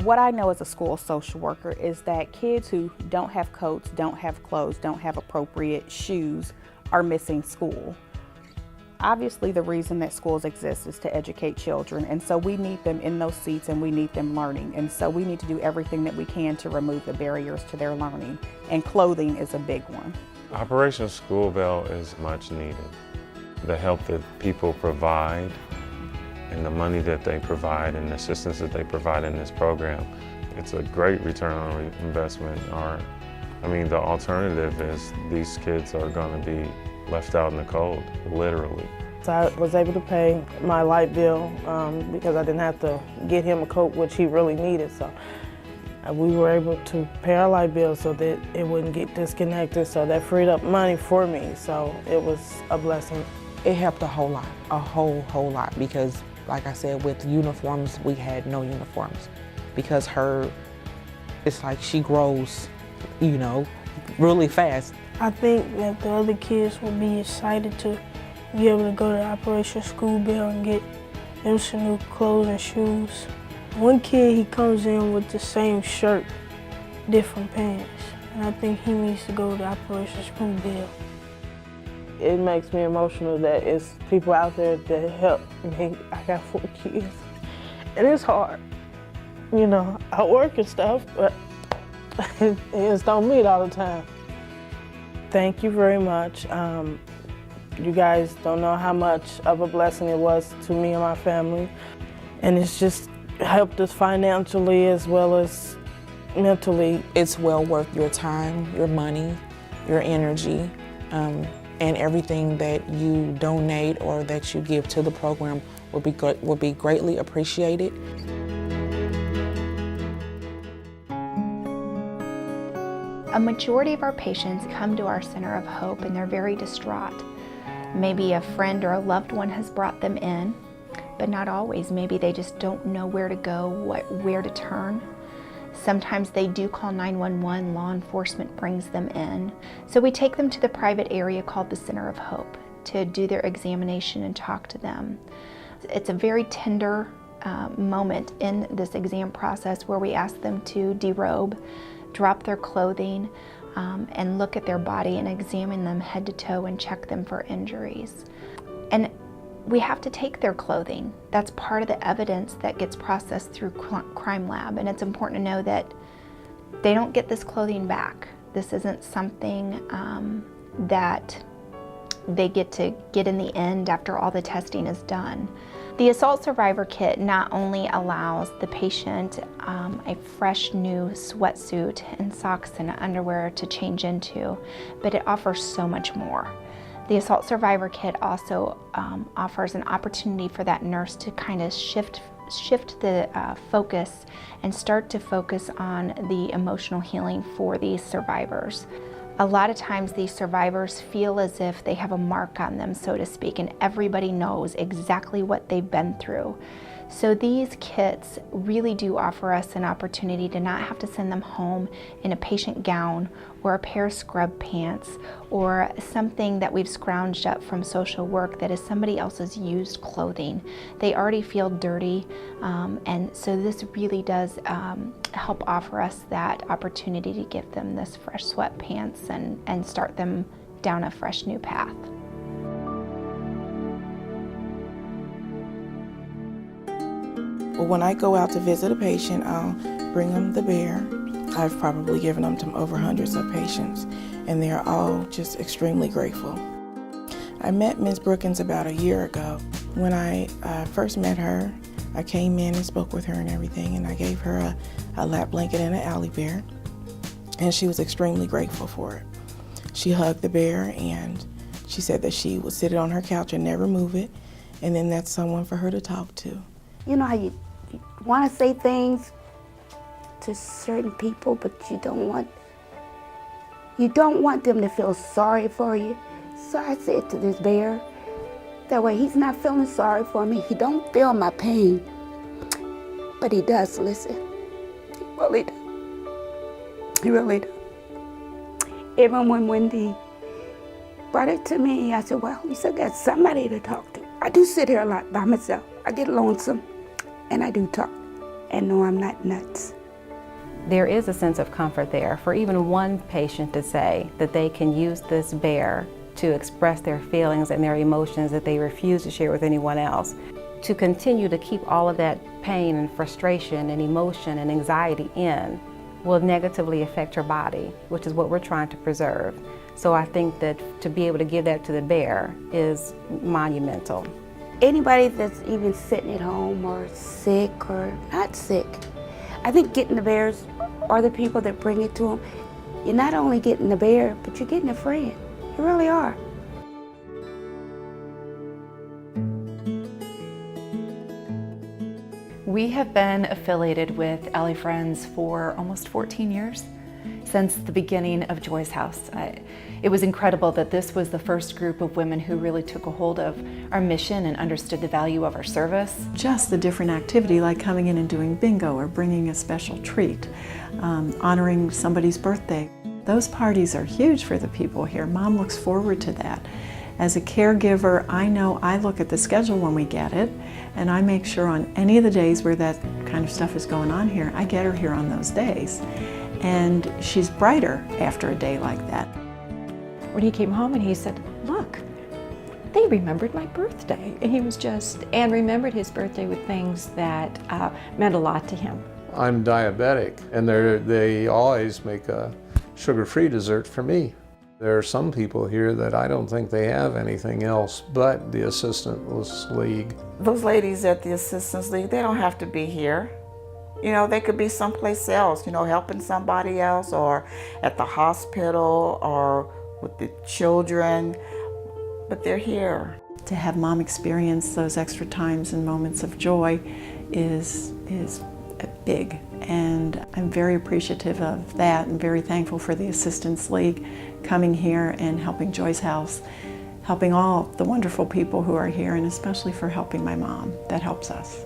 What I know as a school social worker is that kids who don't have coats, don't have clothes, don't have appropriate shoes are missing school. Obviously, the reason that schools exist is to educate children, and so we need them in those seats and we need them learning. And so we need to do everything that we can to remove the barriers to their learning, and clothing is a big one. Operation School Bell is much needed. The help that people provide and the money that they provide and the assistance that they provide in this program, it's a great return on investment. The alternative is these kids are going to be left out in the cold, literally. So I was able to pay my light bill because I didn't have to get him a coat, which he really needed. So we were able to pay our light bill so that it wouldn't get disconnected. So that freed up money for me. So it was a blessing. It helped a whole lot, a whole lot, because like I said, with uniforms, we had no uniforms. Because it's like she grows, really fast. I think that the other kids will be excited to be able to go to Operation School Bell and get them some new clothes and shoes. One kid, he comes in with the same shirt, different pants, and I think he needs to go to Operation School Bell. It makes me emotional that it's people out there that help me. I got 4 kids, and it's hard. I work and stuff, but it just don't meet all the time. Thank you very much. You guys don't know how much of a blessing it was to me and my family. And it's just helped us financially as well as mentally. It's well worth your time, your money, your energy, and everything that you donate or that you give to the program will be greatly appreciated. A majority of our patients come to our Center of Hope and they're very distraught. Maybe a friend or a loved one has brought them in, but not always. Maybe they just don't know where to go, where to turn. Sometimes they do call 911, law enforcement brings them in. So we take them to the private area called the Center of Hope to do their examination and talk to them. It's a very tender moment in this exam process where we ask them to derobe, drop their clothing, and look at their body and examine them head to toe and check them for injuries. And we have to take their clothing. That's part of the evidence that gets processed through crime lab, and it's important to know that they don't get this clothing back. This isn't something that they get to get in the end after all the testing is done. The Assault Survivor Kit not only allows the patient a fresh new sweatsuit and socks and underwear to change into, but it offers so much more. The Assault Survivor Kit also offers an opportunity for that nurse to kind of shift the focus and start to focus on the emotional healing for these survivors. A lot of times these survivors feel as if they have a mark on them, so to speak, and everybody knows exactly what they've been through. So these kits really do offer us an opportunity to not have to send them home in a patient gown or a pair of scrub pants or something that we've scrounged up from social work that is somebody else's used clothing. They already feel dirty, and so this really does help offer us that opportunity to give them this fresh sweatpants and start them down a fresh new path. Well, when I go out to visit a patient, I'll bring them the bear. I've probably given them to over hundreds of patients, and they're all just extremely grateful. I met Ms. Brookins about a year ago. When I first met her, I came in and spoke with her and everything, and I gave her a lap blanket and an alley bear, and she was extremely grateful for it. She hugged the bear, and she said that she would sit it on her couch and never move it, and then that's someone for her to talk to. You know how you want to say things to certain people, but you don't want them to feel sorry for you. So I said to this bear, that way he's not feeling sorry for me. He don't feel my pain, but he does listen. He really does. He really does. Even when Wendy brought it to me, I said, well, you still got somebody to talk to. I do sit here a lot by myself. I get lonesome, and I do talk. And no, I'm not nuts. there is a sense of comfort there for even one patient to say that they can use this bear to express their feelings and their emotions that they refuse to share with anyone else. To continue to keep all of that pain and frustration and emotion and anxiety in will negatively affect her body, which is what we're trying to preserve. So I think that to be able to give that to the bear is monumental. Anybody that's even sitting at home or sick or not sick, I think getting the bears are the people that bring it to them. You're not only getting the bear, but you're getting a friend. You really are. We have been affiliated with Alley Friends for almost 14 years, since the beginning of Joy's House. It was incredible that this was the first group of women who really took a hold of our mission and understood the value of our service. Just the different activity, like coming in and doing bingo or bringing a special treat, honoring somebody's birthday. Those parties are huge for the people here. Mom looks forward to that. As a caregiver, I know I look at the schedule when we get it, and I make sure on any of the days where that kind of stuff is going on here, I get her here on those days. And she's brighter after a day like that. When he came home and he said, look, they remembered my birthday. And he was and remembered his birthday with things that meant a lot to him. I'm diabetic, and they always make a sugar-free dessert for me. There are some people here that I don't think they have anything else but the Assistance League. Those ladies at the Assistance League, they don't have to be here. You know, they could be someplace else, you know, helping somebody else, or at the hospital, or with the children, but they're here. To have Mom experience those extra times and moments of joy is big, and I'm very appreciative of that and very thankful for the Assistance League coming here and helping Joy's House, helping all the wonderful people who are here, and especially for helping my mom. That helps us.